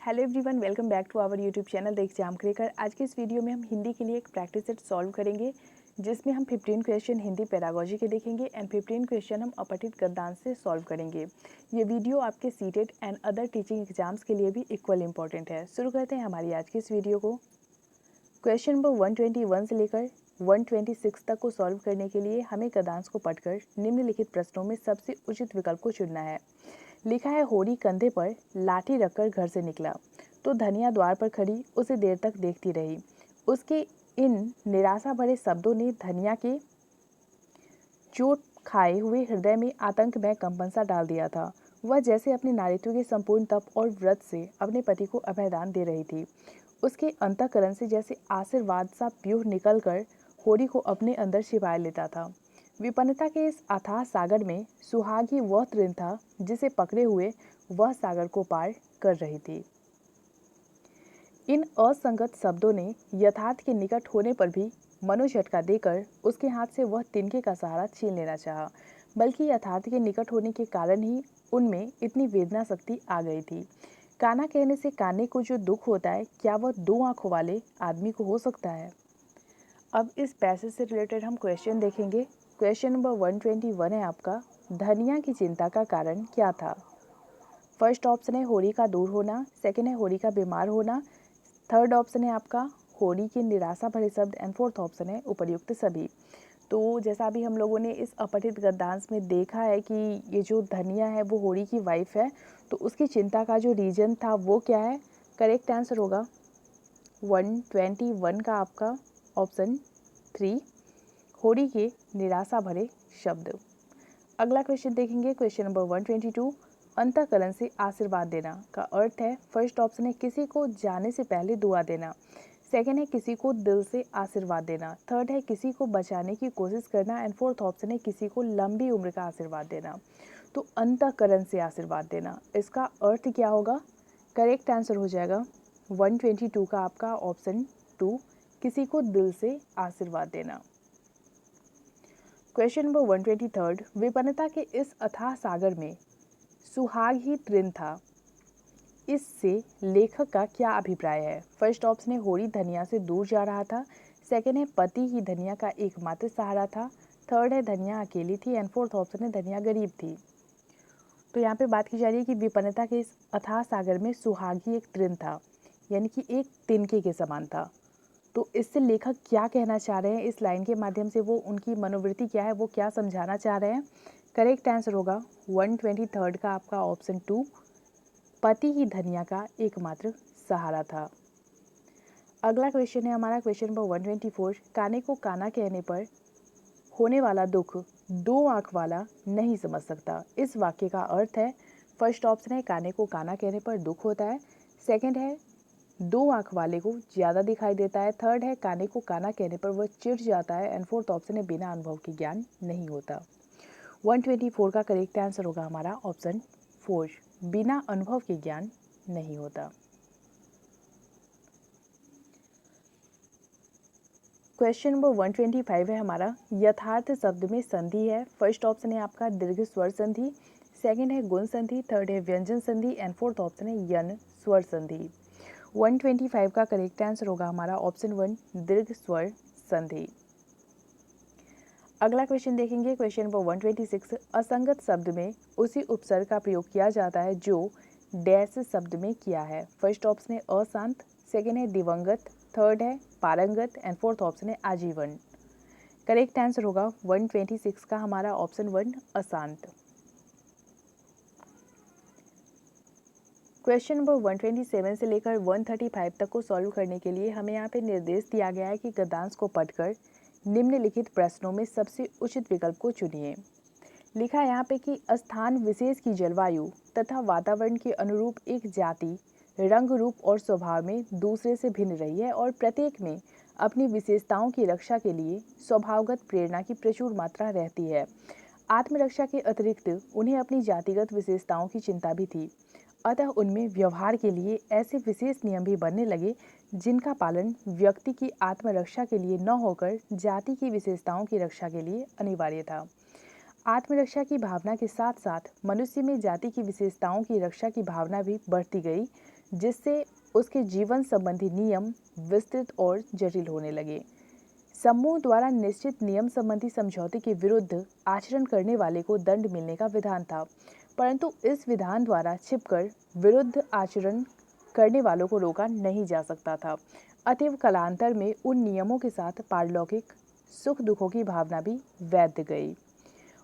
Hello everyone, welcome back to our YouTube channel the exam cracker. आज के इस video में हम हिंदी के लिए एक प्रैक्टिस सेट सॉल्व करेंगे, जिसमें हम 15 क्वेश्चन हिंदी पेडागोजी के देखेंगे एंड 15 क्वेश्चन हम अपठित गद्यांश से सॉल्व करेंगे। ये वीडियो आपके CTET and other teaching exams के लिए भी इक्वल इंपॉर्टेंट है। शुरू करते हैं हमारी आज की इस वीडियो को। क्वेश्चन नंबर 121 से लेकर 126 तक को सॉल्व करने के लिए हमें गद्यांश को पढ़कर निम्नलिखित प्रश्नों में सबसे उचित विकल्प को चुनना है। लिखा है, होरी कंधे पर लाठी रखकर घर से निकला तो धनिया द्वार पर खड़ी उसे देर तक देखती रही। उसके इन निराशा भरे शब्दों ने धनिया के चोट खाए हुए हृदय में आतंक में कंपन सा डाल दिया था। वह जैसे अपने नारित्व के संपूर्ण तप और व्रत से अपने पति को अभयदान दे रही थी। उसके अंतःकरण से जैसे आशीर्वाद सा प्यूह निकलकर होरी को अपने अंदर छिपाए लेता था। विपन्नता के इस अथाह सागर में सुहाग ही वह तृण था जिसे पकड़े हुए वह सागर को पार कर रही थी। इन असंगत शब्दों ने यथार्थ के निकट होने पर भी मनोझटका देकर उसके हाथ से वह तिनके का सहारा छीन लेना चाहा, बल्कि यथार्थ के निकट होने के कारण ही उनमें इतनी वेदना शक्ति आ गई थी। काना कहने से काने को जो दुख होता है, क्या वह दो आंखों वाले आदमी को हो सकता है? अब इस पैसेज से रिलेटेड हम क्वेश्चन देखेंगे। क्वेश्चन नंबर 121 है आपका, धनिया की चिंता का कारण क्या था? फर्स्ट ऑप्शन है होरी का दूर होना, सेकंड है होरी का बीमार होना, थर्ड ऑप्शन है आपका होरी के निराशा भरे शब्द एंड फोर्थ ऑप्शन है उपर्युक्त सभी। तो जैसा अभी हम लोगों ने इस अपठित गद्यांश में देखा है कि ये जो धनिया है वो होरी की वाइफ है, तो उसकी चिंता का जो रीजन था वो क्या है? करेक्ट आंसर होगा 121 का आपका ऑप्शन 3, होरी के निराशा भरे शब्द। अगला क्वेश्चन देखेंगे, क्वेश्चन नंबर 122, अंतःकरण से आशीर्वाद देना का अर्थ है, फर्स्ट ऑप्शन है किसी को जाने से पहले दुआ देना, सेकंड है किसी को दिल से आशीर्वाद देना, थर्ड है किसी को बचाने की कोशिश करना एंड फोर्थ ऑप्शन है किसी को लंबी उम्र का आशीर्वाद देना। तो अंतःकरण से आशीर्वाद देना, इसका अर्थ क्या होगा? करेक्ट आंसर हो जाएगा 122 का आपका ऑप्शन 2, किसी को दिल से आशीर्वाद देना। क्वेश्चन नंबर 123, विपन्नता के इस अथाह सागर में सुहाग ही तृण था, इससे लेखक का क्या अभिप्राय है? फर्स्ट ऑप्शन है होरी धनिया से दूर जा रहा था, सेकंड है पति ही धनिया का एकमात्र सहारा था, थर्ड है धनिया अकेली थी एंड फोर्थ ऑप्शन है धनिया गरीब थी। तो यहाँ पे बात की जा रही है कि विपन्नता के इस अथाह सागर में सुहाग ही एक तृण था, यानी कि एक तिनके के समान था। तो इससे लेखक क्या कहना चाह रहे हैं? इस लाइन के माध्यम से वो उनकी मनोवृत्ति क्या है, वो क्या समझाना चाह रहे हैं? करेक्ट आंसर होगा 123 का आपका ऑप्शन 2, पति ही धनिया का एकमात्र सहारा था। अगला क्वेश्चन है हमारा क्वेश्चन नंबर 124, काने को काना कहने पर होने वाला दुख दो आंख वाला नहीं समझ सकता। इस वाक्य का अर्थ है, फर्स्ट ऑप्शन है काने को काना कहने पर दुख होता है, सेकंड है दो आंख वाले को ज़्यादा दिखाई देता है, थर्ड है काने को काना कहने पर वह चिढ़ जाता है एंड फोर्थ ऑप्शन है बिना अनुभव के ज्ञान नहीं होता। 124 का करेक्ट आंसर होगा हमारा ऑप्शन 4, बिना अनुभव के ज्ञान नहीं होता। क्वेश्चन नंबर 125 है हमारा, यथार्थ शब्द में संधि है। फर्स्ट ऑप्शन है आपका दीर्घ स्वर संधि, सेकंड है गुण संधि, थर्ड है व्यंजन संधि एंड फोर्थ ऑप्शन है यन स्वर संधि। 125 का करेक्ट आंसर होगा हमारा ऑप्शन 1, दीर्घ स्वर संधि। अगला क्वेश्चन देखेंगे, क्वेश्चन नंबर 126, असंगत शब्द में उसी उपसर्ग का प्रयोग किया जाता है जो डैश शब्द में किया है। फर्स्ट ऑप्शन है अशांत, सेकंड है दिवंगत, थर्ड है पारंगत एंड फोर्थ ऑप्शन है आजीवन। करेक्ट आंसर होगा 126 का हमारा ऑप्शन 1, अशांत। क्वेश्चन नंबर 127 से लेकर 135 तक को सॉल्व करने के लिए हमें यहाँ पे निर्देश दिया गया है कि गद्यांश को पढ़कर निम्नलिखित प्रश्नों में सबसे उचित विकल्प को चुनिए। लिखा है यहाँ पे कि स्थान विशेष की जलवायु तथा वातावरण के अनुरूप एक जाति रंग रूप और स्वभाव में दूसरे से भिन्न रही है और प्रत्येक में अपनी विशेषताओं की रक्षा के लिए स्वभावगत प्रेरणा की प्रचुर मात्रा रहती है। आत्मरक्षा के अतिरिक्त उन्हें अपनी जातिगत विशेषताओं की चिंता भी थी, अतः उनमें व्यवहार के लिए ऐसे विशेष नियम भी बनने लगे जिनका पालन व्यक्ति की आत्मरक्षा के लिए न होकर जाति की विशेषताओं की रक्षा के लिए अनिवार्य था। आत्मरक्षा की भावना के साथ साथ मनुष्य में जाति की विशेषताओं की रक्षा की भावना भी बढ़ती गई, जिससे उसके जीवन संबंधी नियम विस्तृत और जटिल होने लगे। समूह द्वारा निश्चित नियम संबंधी समझौते के विरुद्ध आचरण करने वाले को दंड मिलने का विधान था, परंतु इस विधान द्वारा छिपकर विरुद्ध आचरण करने वालों को रोका नहीं जा सकता था। अतएव कालांतर में उन नियमों के साथ पारलौकिक सुख दुखों की भावना भी वैध गई।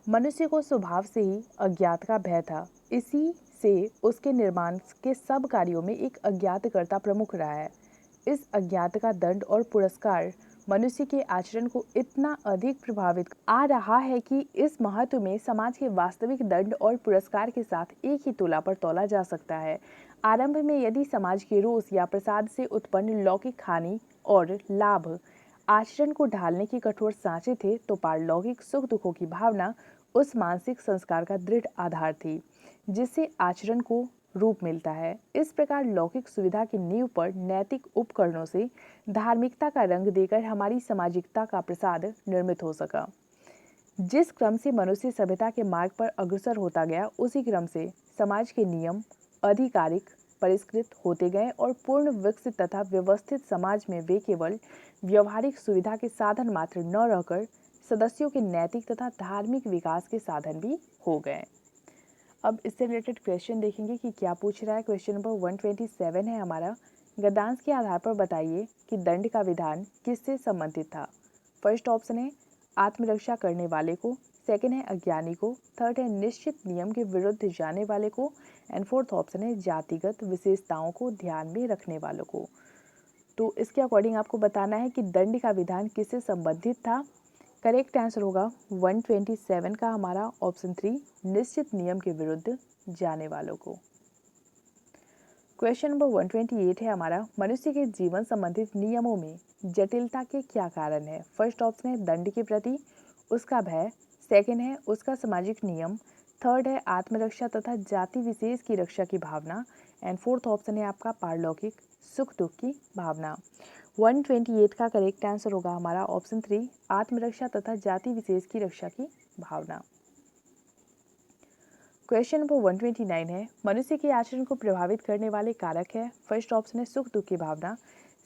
मनुष्य को स्वभाव से ही अज्ञात का भय था, इसी से उसके निर्माण के सब कार्यों में एक अज्ञातकर्ता प्रमुख रहा है। इस अज्ञात का दंड और पुरस्कार मनुष्य के आचरण को इतना अधिक प्रभावित आ रहा है कि इस महत्व में समाज के वास्तविक दंड और पुरस्कार के साथ एक ही तुला पर तौला जा सकता है। आरंभ में यदि समाज के रोष या प्रसाद से उत्पन्न लौकिक हानि और लाभ आचरण को ढालने के कठोर सांचे थे, तो पारलौकिक सुख दुखों की भावना उस मानसिक संस्कार का दृढ़ आधार थी जिससे आचरण को रूप मिलता है। इस प्रकार लौकिक सुविधा की नींव पर नैतिक उपकरणों से धार्मिकता का रंग देकर हमारी सामाजिकता का प्रसाद निर्मित हो सका। जिस क्रम से मनुष्य सभ्यता के मार्ग पर अग्रसर होता गया, उसी क्रम से समाज के नियम आधिकारिक परिष्कृत होते गए और पूर्ण विकसित तथा व्यवस्थित समाज में वे केवल व्यवहारिक सुविधा के साधन मात्र न रहकर सदस्यों के नैतिक तथा धार्मिक विकास के साधन भी हो गए। अब इससे रिलेटेड क्वेश्चन देखेंगे कि क्या पूछ रहा है। क्वेश्चन नंबर 127 है हमारा। गद्यांश के आधार पर बताइए कि दंड का विधान किससे संबंधित था। फर्स्ट ऑप्शन है आत्मरक्षा करने वाले को, सेकंड है अज्ञानी को, थर्ड है निश्चित नियम के विरुद्ध जाने वाले को, एंड फोर्थ ऑप्शन है जातिगत विशेषताओं को ध्यान में रखने वालों को। तो इसके अकॉर्डिंग आपको बताना है कि दंड का विधान किससे संबंधित था। करेक्ट आंसर होगा 127 का हमारा ऑप्शन 3, निश्चित नियम के विरुद्ध जाने वालों को। क्वेश्चन नंबर 128 है हमारा। मनुष्य के जीवन संबंधित नियमों में जटिलता के क्या कारण है। फर्स्ट ऑप्शन है दंड के प्रति उसका भय, सेकंड है उसका सामाजिक नियम, थर्ड है आत्मरक्षा तथा जाति विशेष की रक्षा की भावना, एंड फोर्थ ऑप्शन है आपका पारलौकिक सुख दुख की भावना। 128 का करेक्ट आंसर होगा हमारा ऑप्शन 3, आत्मरक्षा तथा जाति विशेष की रक्षा की भावना। क्वेश्चन नंबर 129 है। मनुष्य के आचरण को प्रभावित करने वाले कारक है। फर्स्ट ऑप्शन है सुख दुख की भावना,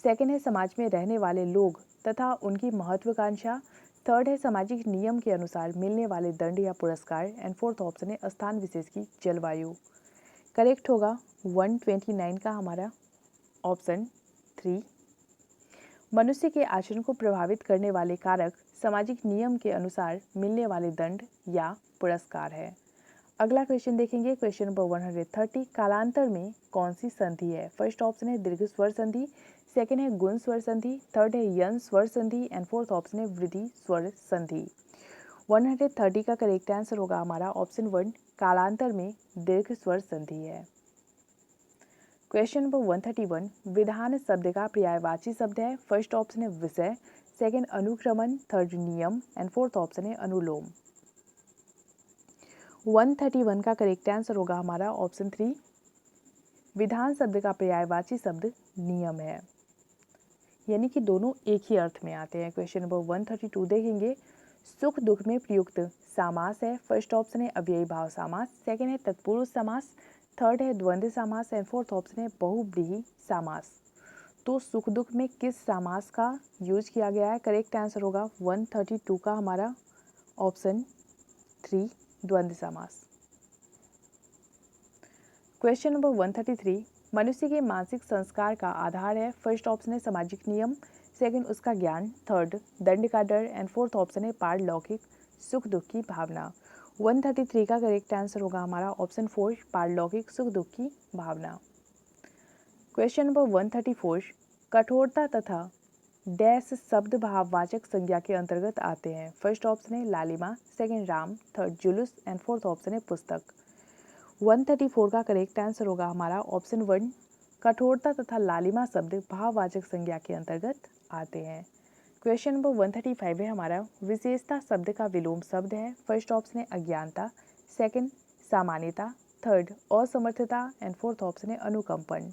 सेकंड है समाज में रहने वाले लोग तथा उनकी महत्वाकांक्षा, थर्ड है सामाजिक नियम के अनुसार मिलने वाले दंड या पुरस्कार, एंड फोर्थ ऑप्शन है स्थान विशेष की जलवायु। करेक्ट होगा 129 का हमारा ऑप्शन 3। मनुष्य के आचरण को प्रभावित करने वाले कारक सामाजिक नियम के अनुसार मिलने वाले दंड या पुरस्कार है। अगला क्वेश्चन देखेंगे। क्वेश्चन नंबर 130, कालांतर में कौन सी संधि है। फर्स्ट ऑप्शन है दीर्घ स्वर संधि, सेकंड है गुण स्वर संधि, थर्ड है यन स्वर संधि, एंड फोर्थ ऑप्शन है वृद्धि स्वर संधि। 130 का करेक्ट आंसर होगा हमारा ऑप्शन 1, कालांतर में दीर्घ स्वर संधि है। क्वेश्चन नंबर 131, विधान शब्द का पर्यायवाची शब्द है। फर्स्ट ऑप्शन है विषय, सेकंड अनुक्रमण, थर्ड नियम, एंड फोर्थ ऑप्शन है अनुलोम। 131 का करेक्ट आंसर होगा हमारा ऑप्शन 3, विधान शब्द का पर्यायवाची शब्द नियम है, यानी कि दोनों एक ही अर्थ में आते हैं। क्वेश्चन नंबर 132 देखेंगे। सुख दुख में प्रयुक्त समास है। फर्स्ट ऑप्शन है अव्ययी भाव समास, सेकंड है तत्पुरुष समास, थर्ड है द्वंद्व समास, एंड फोर्थ ऑप्शन है बहुव्रीहि समास। तो सुख दुख में किस समास का यूज किया गया है। करेक्ट आंसर होगा 132 का हमारा ऑप्शन 3, द्वंद्व समास। क्वेश्चन नंबर 133, मनुष्य के मानसिक संस्कार का आधार है। फर्स्ट ऑप्शन है सामाजिक नियम, सेकंड उसका ज्ञान, थर्ड दंड का डर, एंड फोर्थ ऑप्शन है पारलौकिक सुख दुख की भावना। 133 का करेक्ट आंसर होगा हमारा ऑप्शन 4, पारलौकिक सुख दुख की भावना। क्वेश्चन नंबर 134, कठोरता तथा डैश शब्द भाववाचक संज्ञा के अंतर्गत आते हैं। फर्स्ट ऑप्शन है लालिमा, सेकंड राम, थर्ड जुलूस, एंड फोर्थ ऑप्शन है पुस्तक। 134 का करेक्ट आंसर होगा हमारा ऑप्शन 1, कठोरता तथा लालिमा शब्द भाववाचक संज्ञा के अंतर्गत आते हैं। क्वेश्चन नंबर 135 है हमारा। विशेषता शब्द का विलोम शब्द है। फर्स्ट ऑप्शन है अज्ञानता, सेकंड सामान्यता, थर्ड असमर्थता, एंड फोर्थ ऑप्शन है अनुकंपन।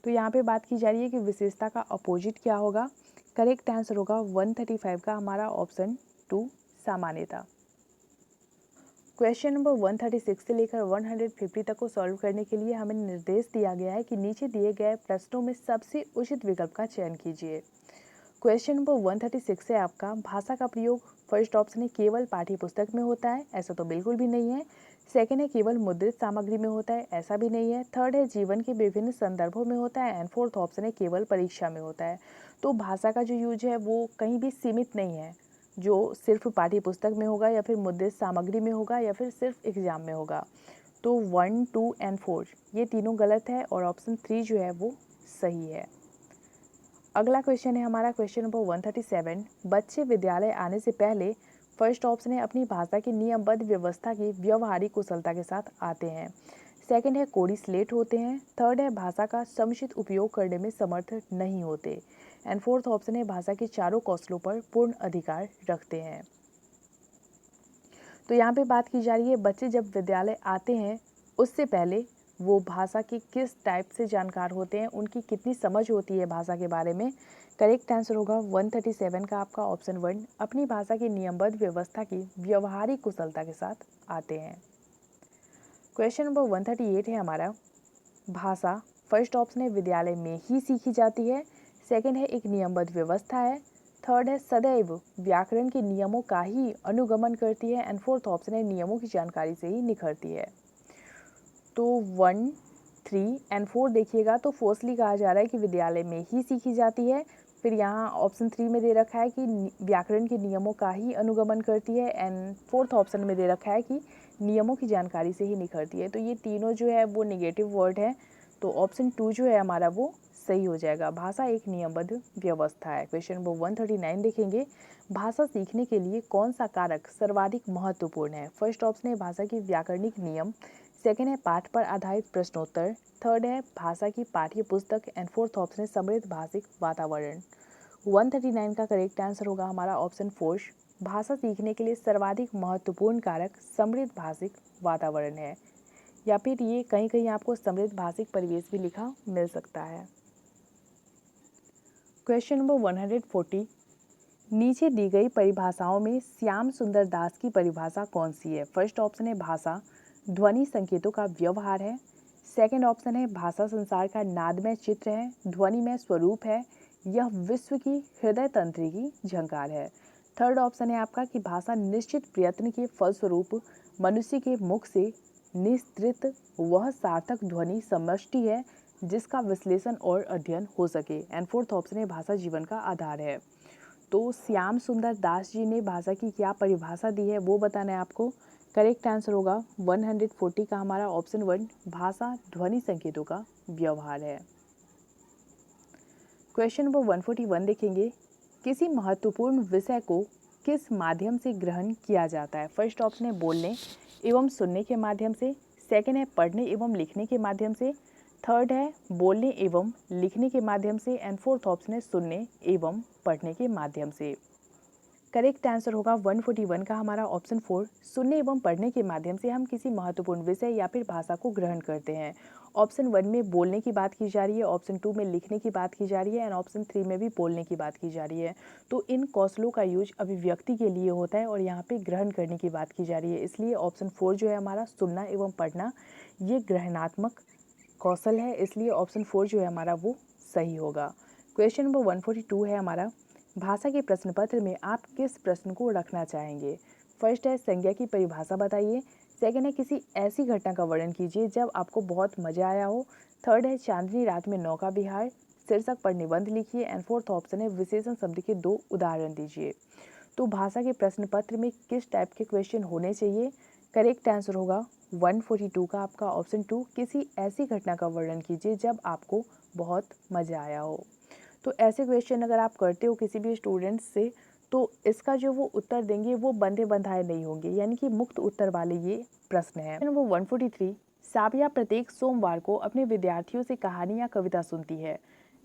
तो यहाँ पे बात की जा रही है कि विशेषता का अपोजिट क्या होगा। करेक्ट आंसर होगा 135 का हमारा ऑप्शन 2, सामान्यता। क्वेश्चन नंबर 136 से लेकर 150 तक को सॉल्व करने के लिए हमें निर्देश दिया गया है कि नीचे दिए गए प्रश्नों में सबसे उचित विकल्प का चयन कीजिए। क्वेश्चन नंबर 136 है आपका, भाषा का प्रयोग फर्स्ट ऑप्शन है केवल पाठ्य पुस्तक में होता है, ऐसा तो बिल्कुल भी नहीं है। सेकंड है केवल मुद्रित सामग्री में होता है, ऐसा भी नहीं है। थर्ड है जीवन के विभिन्न संदर्भों में होता है एंड फोर्थ ऑप्शन है केवल परीक्षा में होता है। तो भाषा का जो यूज है वो कहीं भी सीमित नहीं है, जो सिर्फ पाठ्य पुस्तक में होगा या फिर मुद्रित सामग्री में होगा या फिर सिर्फ एग्जाम में होगा। तो 1, 2 एंड 4 ये तीनों गलत है और ऑप्शन 3 जो है वो सही है। अगला क्वेश्चन है हमारा क्वेश्चन नंबर 137। बच्चे विद्यालय आने से पहले फर्स्ट ऑप्शन है अपनी भाषा की नियमबद्ध व्यवस्था की व्यवहारिक कुशलता के साथ आते हैं। सेकंड है कोरी स्लेट होते हैं। थर्ड है भाषा का समुचित उपयोग करने में समर्थ नहीं होते एंड फोर्थ ऑप्शन है भाषा के चारों कौशलों पर पूर्ण अधिकार रखते हैं। तो यहाँ पे बात की जा रही है बच्चे जब विद्यालय आते हैं उससे पहले वो भाषा की किस टाइप से जानकार होते हैं, उनकी कितनी समझ होती है भाषा के बारे में। करेक्ट आंसर होगा 137 का आपका ऑप्शन 1, अपनी भाषा की नियमबद्ध व्यवस्था की व्यवहारिक कुशलता के साथ आते हैं। क्वेश्चन नंबर 138 है हमारा, भाषा फर्स्ट ऑप्शन है विद्यालय में ही सीखी जाती है। सेकंड है एक नियमबद्ध व्यवस्था है। थर्ड है सदैव व्याकरण के नियमों का ही अनुगमन करती है एंड फोर्थ ऑप्शन है नियमों की जानकारी से ही निखरती है। तो 1, 3 एंड 4 देखिएगा तो फोर्सली कहा जा रहा है कि विद्यालय में ही सीखी जाती है। फिर यहाँ ऑप्शन 3 में दे रखा है कि व्याकरण के नियमों का ही अनुगमन करती है एंड फोर्थ ऑप्शन में दे रखा है कि नियमों की जानकारी से ही निखरती है। तो ये तीनों जो है वो नेगेटिव वर्ड है, तो ऑप्शन 2 जो है हमारा वो सही हो जाएगा। भाषा एक नियमबद्ध व्यवस्था है। क्वेश्चन नंबर 139 देखेंगे, भाषा सीखने के लिए कौन सा कारक सर्वाधिक महत्वपूर्ण है। फर्स्ट ऑप्शन है भाषा की व्याकरणिक नियम। सेकेंड है पाठ पर आधारित प्रश्नोत्तर। थर्ड है भाषा की पाठ्य पुस्तक एंड फोर्थ ऑप्शन है समृद्ध भाषिक वातावरण। 139 का करेक्ट आंसर होगा हमारा ऑप्शन 4, भाषा सीखने के लिए सर्वाधिक महत्वपूर्ण कारक समृद्ध भाषिक वातावरण है, या फिर ये कहीं कहीं आपको समृद्ध भाषिक परिवेश भी लिखा मिल सकता है। क्वेश्चन नंबर 140, नीचे दी गई परिभाषाओं में श्याम सुंदर दास की परिभाषा कौन सी है। फर्स्ट ऑप्शन है भाषा ध्वनि संकेतों का व्यवहार है। सेकंड ऑप्शन है भाषा संसार का नादमय चित्र है, ध्वनि में स्वरूप है, यह विश्व की हृदय तंत्री की झंकार है। थर्ड ऑप्शन है आपका कि भाषा निश्चित प्रयत्न के फलस्वरूप मनुष्य के मुख से निस्तृत वह सार्थक ध्वनि समष्टि है जिसका विश्लेषण और अध्ययन हो सके एंड फोर्थ ऑप्शन है भाषा जीवन का आधार है। तो श्याम सुंदर दास जी ने भाषा की क्या परिभाषा दी है वो बताना है आपको। करेक्ट आंसर होगा 140 का हमारा ऑप्शन 1, भाषा ध्वनि संकेतों का व्यवहार है। क्वेश्चन नंबर 141 देखेंगे, किसी महत्वपूर्ण विषय को किस माध्यम से ग्रहण किया जाता है। फर्स्ट ऑप्शन है बोलने एवं सुनने के माध्यम से। सेकंड है पढ़ने एवं लिखने के माध्यम से। थर्ड है बोलने एवं लिखने के माध्यम से एंड फोर्थ ऑप्शन है सुनने एवं पढ़ने के माध्यम से। करेक्ट आंसर होगा 141 का हमारा ऑप्शन 4, सुनने एवं पढ़ने के माध्यम से हम किसी महत्वपूर्ण विषय या फिर भाषा को ग्रहण करते हैं। ऑप्शन 1 में बोलने की बात की जा रही है, ऑप्शन 2 में लिखने की बात की जा रही है एंड ऑप्शन 3 में भी बोलने की बात की जा रही है। तो इन कौशलों का यूज अभिव्यक्ति के लिए होता है और यहाँ पे ग्रहण करने की बात की जा रही है, इसलिए ऑप्शन 4 जो है हमारा सुनना एवं पढ़ना ये ग्रहणात्मक कौशल है, इसलिए ऑप्शन 4 जो है हमारा वो सही होगा। क्वेश्चन नंबर 142 है हमारा, भाषा के प्रश्न पत्र में आप किस प्रश्न को रखना चाहेंगे। फर्स्ट है संज्ञा की परिभाषा बताइए। सेकंड है किसी ऐसी घटना का वर्णन कीजिए जब आपको बहुत मजा आया हो। थर्ड है चांदनी रात में नौका विहार शीर्षक पर निबंध लिखिए एंड फोर्थ ऑप्शन है विशेषण शब्द के 2 उदाहरण दीजिए। तो भाषा के प्रश्न पत्र में किस टाइप के क्वेश्चन होने चाहिए। करेक्ट आंसर होगा 142 का आपका ऑप्शन 2, किसी ऐसी घटना का वर्णन कीजिए जब आपको बहुत मजा आया हो। तो ऐसे क्वेश्चन अगर आप करते हो किसी भी स्टूडेंट से तो इसका जो वो उत्तर देंगे वो बंधे बंधाए नहीं होंगे, यानी कि मुक्त उत्तर वाले ये प्रश्न है। वो 143, साबिया प्रत्येक सोमवार को अपने विद्यार्थियों से कहानी या कविता सुनती है।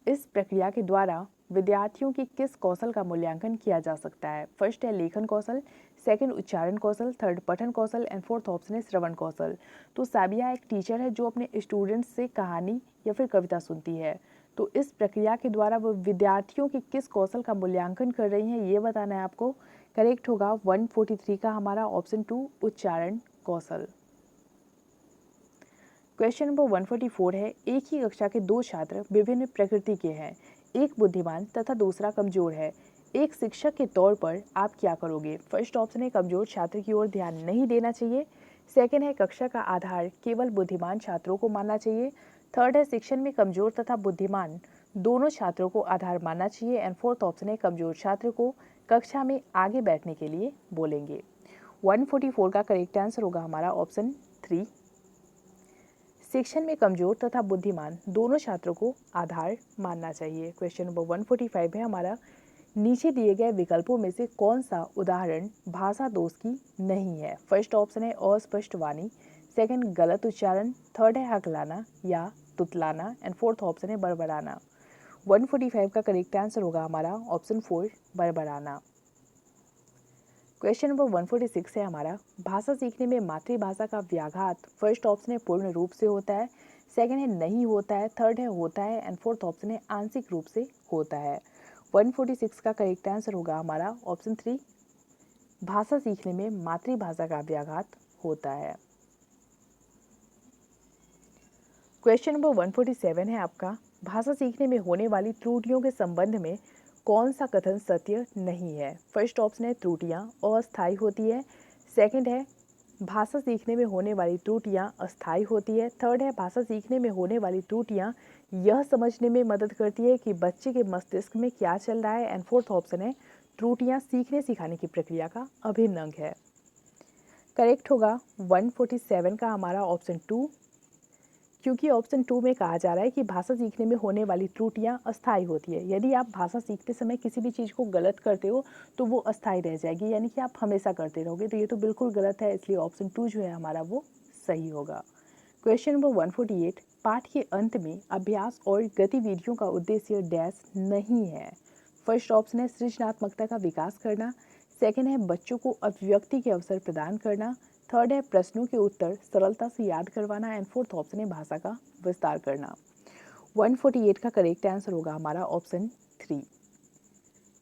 इस प्रक्रिया के द्वारा विद्यार्थियों के किस कौशल का मूल्यांकन किया जा सकता है। फर्स्ट है लेखन कौशल, सेकंड उच्चारण कौशल, थर्ड पठन कौशल एंड फोर्थ ऑप्शन है श्रवण कौशल। तो साबिया एक टीचर है जो अपने स्टूडेंट्स से कहानी या फिर कविता सुनती है, तो इस प्रक्रिया के द्वारा वो विद्यार्थियों के किस कौशल का मूल्यांकन कर रही हैं ये बताना है आपको। करेक्ट होगा 143 का हमारा ऑप्शन 2, उच्चारण कौशल। क्वेश्चन नंबर 144 है, एक ही कक्षा के दो छात्र विभिन्न प्रकृति के हैं, एक बुद्धिमान तथा दूसरा कमजोर है। एक शिक्षक के तौर पर आप क्या करोगे? फर्स्ट ऑप्शन है कमजोर छात्र की ओर ध्यान नहीं देना चाहिए। सेकंड है कक्षा का आधार केवल बुद्धिमान छात्रों को मानना चाहिए। थर्ड है शिक्षण में कमजोर तथा बुद्धिमान दोनों छात्रों को आधार मानना चाहिए। एंड फोर्थ ऑप्शन है कमजोर छात्र को कक्षा में आगे बैठने के लिए बोलेंगे। 144 का करेक्ट आंसर होगा हमारा ऑप्शन 3। शिक्षण में कमजोर तथा बुद्धिमान दोनों छात्रों को आधार मानना चाहिए। क्वेश्चन नंबर 145 है हमारा, नीचे दिए गए विकल्पों में से कौन सा उदाहरण भाषा दोष की नहीं है? फर्स्ट ऑप्शन है अस्पष्ट वाणी, सेकंड गलत उच्चारण, थर्ड है हकलाना या तुतलाना, एंड फोर्थ ऑप्शन है बड़बड़ाना। 145 का करेक्ट आंसर होगा हमारा ऑप्शन 4 बड़बड़ाना। क्वेश्चन नंबर 146 है हमारा, भाषा सीखने में मातृभाषा का व्याघात फर्स्ट ऑप्शन है पूर्ण रूप से होता है, सेकंड है नहीं होता है, थर्ड है होता है, एंड फोर्थ ऑप्शन है आंशिक रूप से होता है। 146 का करेक्ट आंसर होगा हमारा ऑप्शन 3, भाषा सीखने में मातृभाषा का व्याघात होता है। क्वेश्चन नंबर 147 है आपका, भाषा सीखने में होने वाली त्रुटियों के संबंध में कौन सा कथन सत्य नहीं है? फर्स्ट ऑप्शन है त्रुटियां अस्थायी होती है, सेकंड है भाषा सीखने में होने वाली त्रुटियां अस्थायी होती है, थर्ड है भाषा सीखने में होने वाली त्रुटियां यह समझने में मदद करती है कि बच्चे के मस्तिष्क में क्या चल रहा है, एंड फोर्थ ऑप्शन है त्रुटियां सीखने सिखाने की प्रक्रिया का अभिन्न अंग है। करेक्ट होगा 147 का हमारा ऑप्शन 2, क्योंकि ऑप्शन 2 में कहा जा रहा है कि भाषा सीखने में होने वाली त्रुटियां अस्थायी होती है। यदि आप भाषा सीखते समय किसी भी चीज़ को गलत करते हो तो वो अस्थायी रह जाएगी, यानी कि आप हमेशा करते रहोगे, तो ये तो बिल्कुल गलत है, इसलिए ऑप्शन 2 जो है हमारा वो सही होगा। क्वेश्चन नंबर 148, पाठ के अंत में अभ्यास और गतिविधियों का उद्देश्य डैश नहीं है? फर्स्ट ऑप्शन है सृजनात्मकता का विकास करना, सेकेंड है बच्चों को अभिव्यक्ति के अवसर प्रदान करना, थर्ड है प्रश्नों के उत्तर सरलता से याद करवाना, एंड फोर्थ ऑप्शन है भाषा का विस्तार करना। 148 का करेक्ट आंसर होगा हमारा ऑप्शन 3,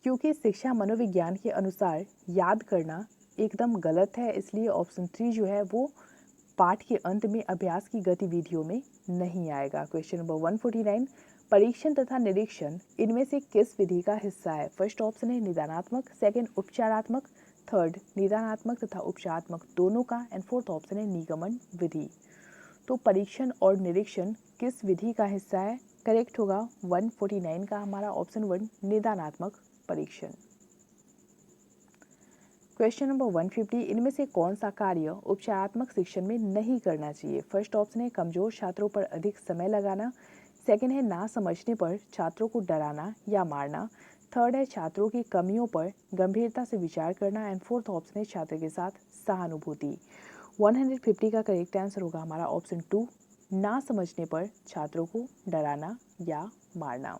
क्योंकि शिक्षा मनोविज्ञान के अनुसार याद करना एकदम गलत है, इसलिए ऑप्शन 3 जो है वो पाठ के अंत में अभ्यास की गतिविधियों में नहीं आएगा। क्वेश्चन नंबर 149, परीक्षण तथा निरीक्षण इनमें से किस विधि का हिस्सा है? फर्स्ट ऑप्शन है निदानात्मक, सेकंड उपचारात्मक, थर्ड निदानात्मक तथा उपचारात्मक दोनों का, एंड फोर्थ ऑप्शन है निगमन विधि। तो परीक्षण और निरीक्षण किस विधि का हिस्सा है? करेक्ट होगा 149 का हमारा ऑप्शन 1 निदानात्मक परीक्षण। क्वेश्चन नंबर 150, इनमें से कौन सा कार्य उपचारात्मक शिक्षण में नहीं करना चाहिए? फर्स्ट ऑप्शन है कमजोर छात्रों पर अधिक समय लगाना, सेकंड है ना समझने पर छात्रों को डराना या मारना, थर्ड है छात्रों की कमियों पर गंभीरता से विचार करना, एंड फोर्थ ऑप्शन है छात्र के साथ सहानुभूति। 150 का करेक्ट आंसर होगा हमारा ऑप्शन 2, ना समझने पर छात्रों को डराना या मारना।